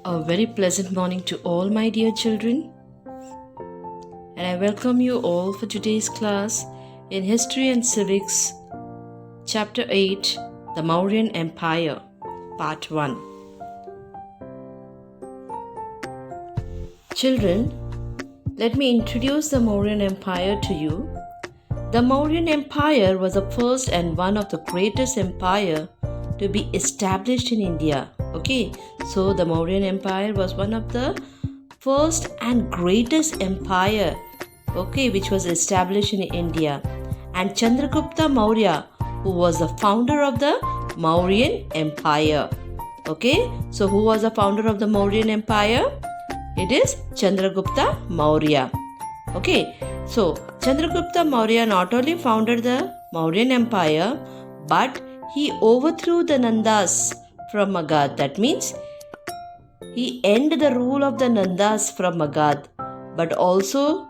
A very pleasant morning to all my dear children, and I welcome you all for today's class in History and Civics, Chapter 8, The Mauryan Empire, Part 1. Children, let me introduce the Mauryan Empire to you. The Mauryan Empire was the first and one of the greatest empire to be established in India. Okay, so the Mauryan Empire was one of the first and greatest empire, okay, which was established in India. And Chandragupta Maurya, who was the founder of the Mauryan Empire. Okay, so who was the founder of the Mauryan Empire? It is Chandragupta Maurya. Okay, so Chandragupta Maurya not only founded the Mauryan Empire, but he overthrew the Nandas from Magadh. That means he ended the rule of the Nandas from Magadh, but also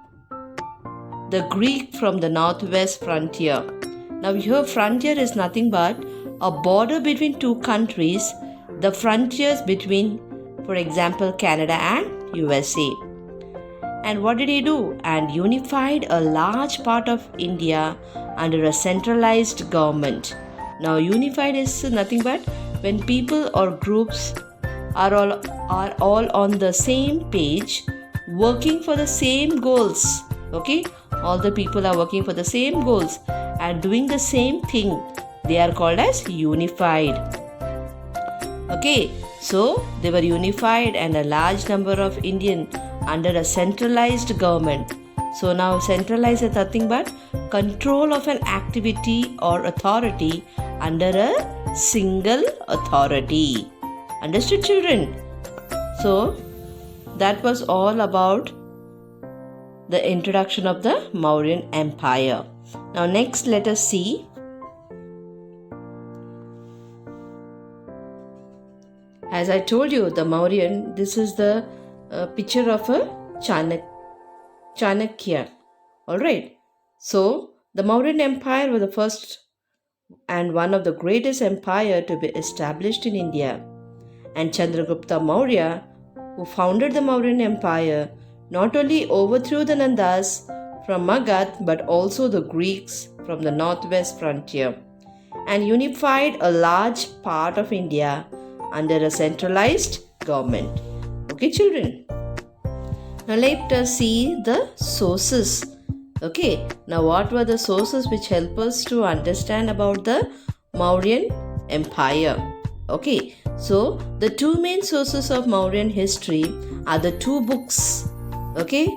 the Greek from the northwest frontier. Now here frontier is nothing but a border between two countries, the frontiers between, for example, Canada and USA. And what did he do? And unified a large part of India under a centralized government. Now unified is nothing but when people or groups are all on the same page, working for the same goals. Okay, all the people are working for the same goals and doing the same thing. They are called as unified. Okay, so they were unified and a large number of Indian under a centralized government. So now centralized is nothing but control of an activity or authority under a single authority. Understood, children? So that was all about the introduction of the Mauryan Empire. Now next let us see as I told you, the Mauryan, this is the picture of a Chanakya. Alright. So the Mauryan Empire was the first and one of the greatest empire to be established in India. And Chandragupta Maurya, who founded the Mauryan Empire, not only overthrew the Nandas from Magadh but also the Greeks from the northwest frontier and unified a large part of India under a centralized government. Okay, children. Now let us see the sources. Okay, now what were the sources which help us to understand about the Mauryan Empire? Okay, so the two main sources of Mauryan history are the two books. Okay,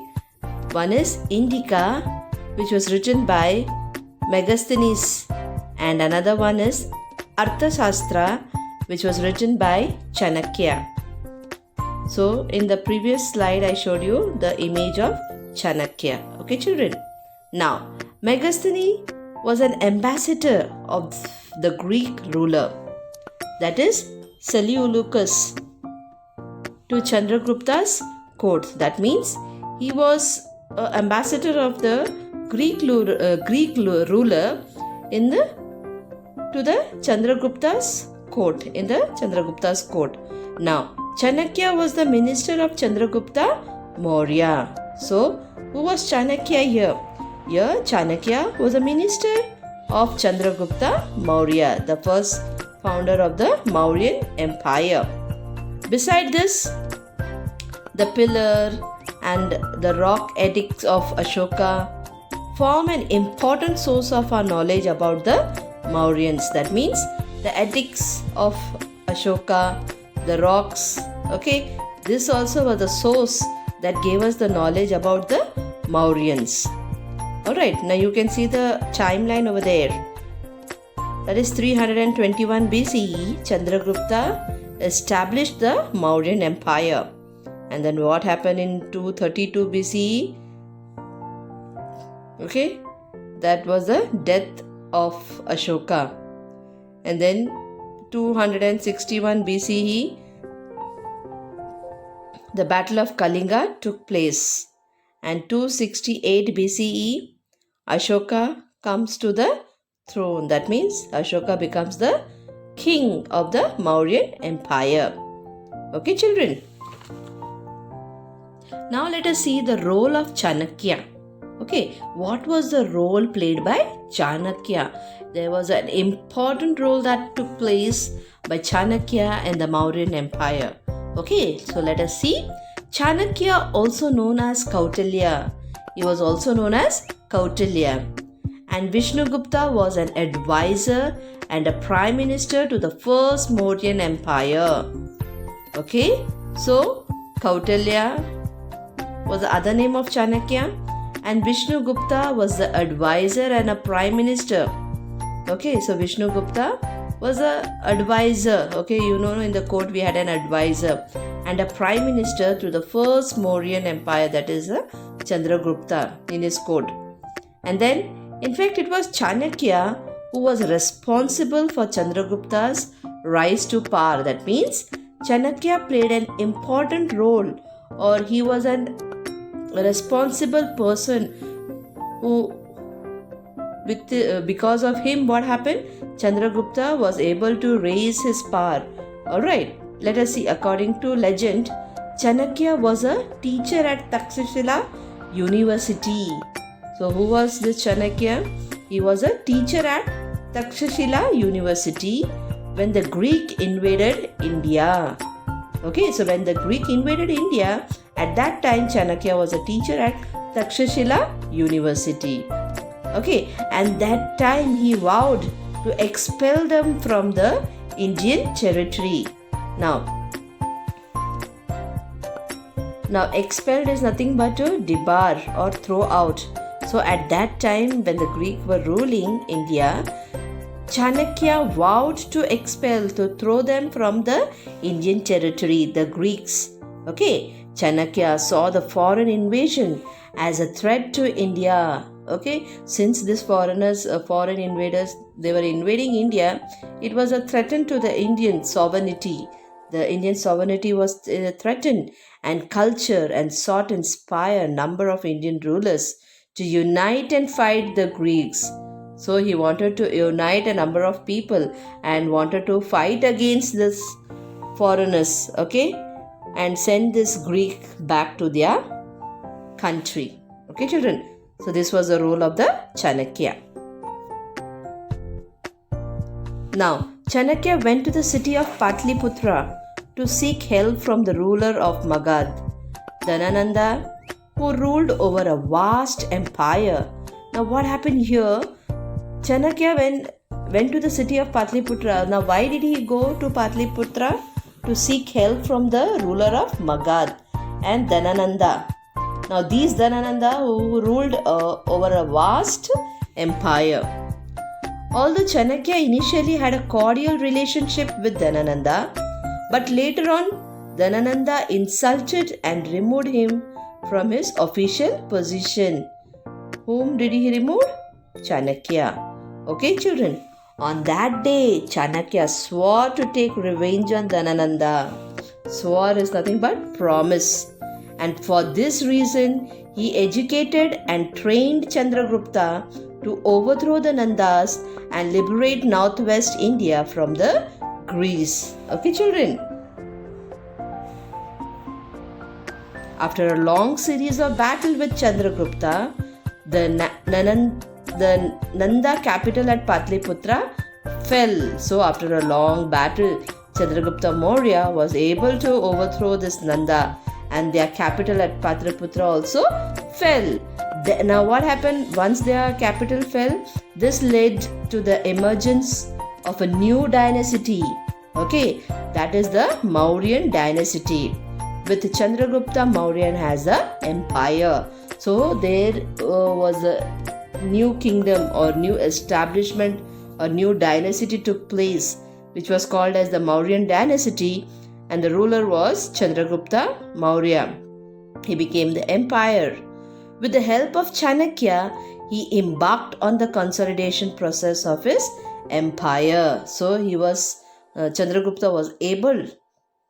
one is Indica, which was written by Megasthenes, and another one is Arthashastra, which was written by Chanakya. So in the previous slide I showed you the image of Chanakya. Okay, children. Now, Megasthenes was an ambassador of the Greek ruler, that is Seleucus, to Chandragupta's court. That means he was an ambassador of the Greek ruler to the Chandragupta's court, in the Chandragupta's court. Now, Chanakya was the minister of Chandragupta Maurya. So, who was Chanakya here? Here, Chanakya was a minister of Chandragupta Maurya, the first founder of the Mauryan Empire. Beside this, the pillar and the rock edicts of Ashoka form an important source of our knowledge about the Mauryans. That means the edicts of Ashoka, the rocks, okay, this also was the source that gave us the knowledge about the Mauryans. Alright, now you can see the timeline over there. That is 321 BCE, Chandragupta established the Mauryan Empire. And then what happened in 232 BCE? Okay, that was the death of Ashoka. And then 261 BCE, the Battle of Kalinga took place. And 268 BCE, Ashoka comes to the throne. That means Ashoka becomes the king of the Mauryan Empire. Okay, children. Now let us see the role of Chanakya. Okay, what was the role played by Chanakya? There was an important role that took place by Chanakya in the Mauryan Empire. Okay, so let us see. Chanakya, also known as Kautilya. He was also known as Kautilya. And Vishnugupta was an advisor and a prime minister to the first Mauryan Empire. Okay, so Kautilya was the other name of Chanakya, and Vishnugupta was the advisor and a prime minister. Okay, so Vishnugupta was a advisor. Okay, you know, in the court we had an advisor and a prime minister to the first Mauryan Empire, that is Chandragupta in his court. And then, in fact, it was Chanakya who was responsible for Chandragupta's rise to power. That means Chanakya played an important role, or he was a responsible person who, because of him, what happened? Chandragupta was able to raise his power. Alright, let us see. According to legend, Chanakya was a teacher at Takshashila University. So who was this Chanakya? He was a teacher at Takshashila University when the Greek invaded India. Okay, so when the Greek invaded India, at that time Chanakya was a teacher at Takshashila University. Okay, and that time he vowed to expel them from the Indian territory. Now expelled is nothing but to debar or throw out. So at that time when the Greeks were ruling India, Chanakya vowed to expel, to throw them from the Indian territory, the Greeks. Okay, Chanakya saw the foreign invasion as a threat to India. Okay, since these foreign invaders, they were invading India, it was a threat to the Indian sovereignty. The Indian sovereignty was threatened, and culture, and sought to inspire a number of Indian rulers to unite and fight the Greeks. So he wanted to unite a number of people and wanted to fight against this foreigners, okay, and send this Greek back to their country. Okay, children. So this was the role of the Chanakya. Now, Chanakya went to the city of Patliputra to seek help from the ruler of Magad, Dhanananda, who ruled over a vast empire. Now what happened here? Chanakya went to the city of Patliputra. Now why did he go to Patliputra? To seek help from the ruler of Magad and Dhanananda. Now these Dhanananda who ruled over a vast empire. Although Chanakya initially had a cordial relationship with Dhanananda, but later on Dhanananda insulted and removed him from his official position. Whom did he remove? Chanakya. Okay, children. On that day, Chanakya swore to take revenge on Dhanananda. Swore is nothing but promise. And for this reason, he educated and trained Chandragupta to overthrow the Nandas and liberate northwest India from the Greece. Okay, children. After a long series of battle with Chandragupta, the Nanda capital at Patliputra fell. So after a long battle, Chandragupta Maurya was able to overthrow this Nanda, and their capital at Patliputra also fell. Now what happened once their capital fell? This led to the emergence of a new dynasty. Okay, that is the Mauryan dynasty, with Chandragupta Maurya as the empire. So there was a new kingdom or new establishment or new dynasty took place, which was called as the Mauryan dynasty, and the ruler was Chandragupta Maurya. He became the empire. With the help of Chanakya, he embarked on the consolidation process of his empire. So Chandragupta was able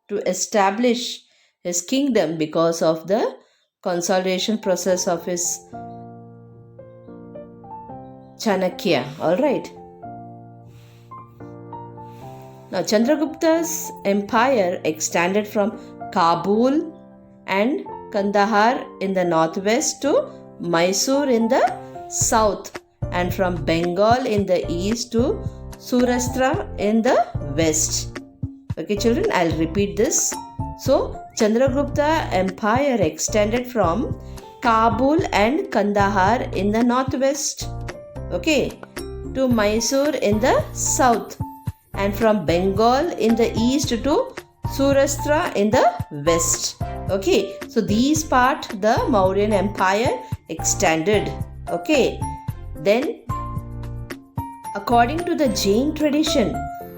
to establish his kingdom because of the consolidation process of his Chanakya. Alright. Now Chandragupta's empire extended from Kabul and Kandahar in the northwest to Mysore in the south, and from Bengal in the east to Surashtra in the west. Okay, children, I'll repeat this. So, Chandragupta Empire extended from Kabul and Kandahar in the northwest, okay, to Mysore in the south, and from Bengal in the east to Surashtra in the west. Okay, so these part the Mauryan Empire extended. Okay, then according to the Jain tradition,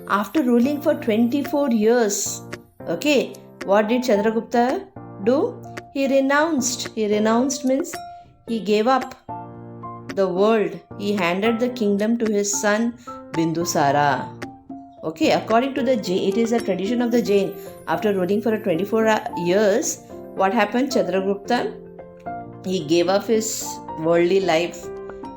after ruling for 24 years, okay, what did Chandragupta do? He renounced. He renounced means he gave up the world. He handed the kingdom to his son Bindusara. Okay, according to the Jain, it is a tradition of the Jain. After ruling for 24 years, what happened? Chandragupta, he gave up his worldly life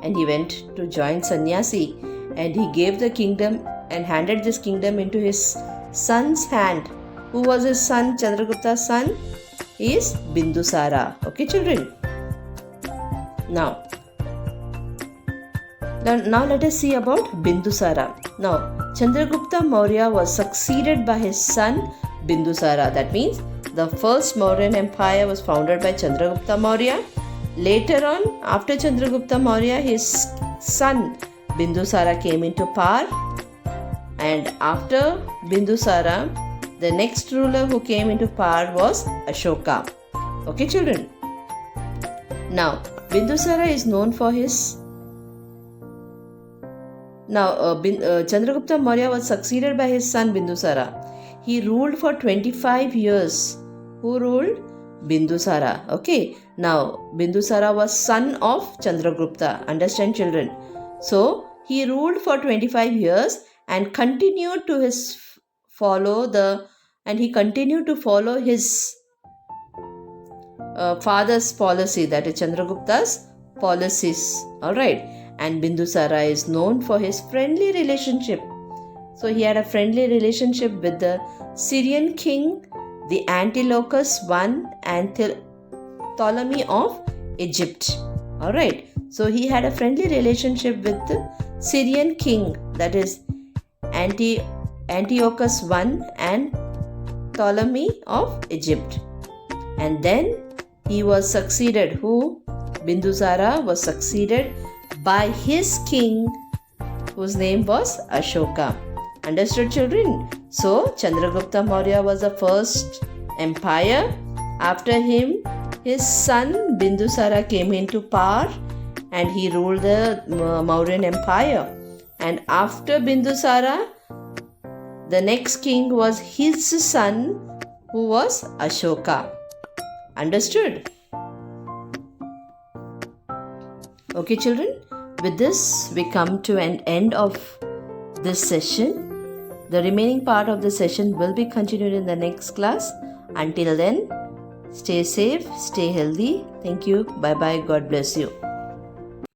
and he went to join sannyasi, and he gave the kingdom and handed this kingdom into his son's hand. Who was his son? Chandragupta's son is Bindusara. Okay, children. Now let us see about Bindusara. Now, Chandragupta Maurya was succeeded by his son Bindusara. That means the first Mauryan Empire was founded by Chandragupta Maurya. Later on, after Chandragupta Maurya, his son Bindusara came into power. And after Bindusara, the next ruler who came into power was Ashoka. Okay, children. Now, Bindusara is known for his. Chandragupta Maurya was succeeded by his son Bindusara. He ruled for 25 years. Who ruled? Bindusara. Okay. Now, Bindusara was son of Chandragupta. Understand, children? So, he ruled for 25 years and continued to follow his father's policy, that is Chandragupta's policies. Alright. And Bindusara is known for his friendly relationship. So he had a friendly relationship with the Syrian king, the Antiochus I and Ptolemy of Egypt. Alright. So he had a friendly relationship with the Syrian king, that is Antiochus I and Ptolemy of Egypt. And then he was succeeded. Who? Bindusara was succeeded by his king, whose name was Ashoka. Understood, children? So, Chandragupta Maurya was the first empire. After him, his son Bindusara came into power and he ruled the Mauryan Empire. And after Bindusara, the next king was his son, who was Ashoka. Understood? Okay, children, with this we come to an end of this session. The remaining part of the session will be continued in the next class. Until then, stay safe, stay healthy. Thank you. Bye bye. God bless you.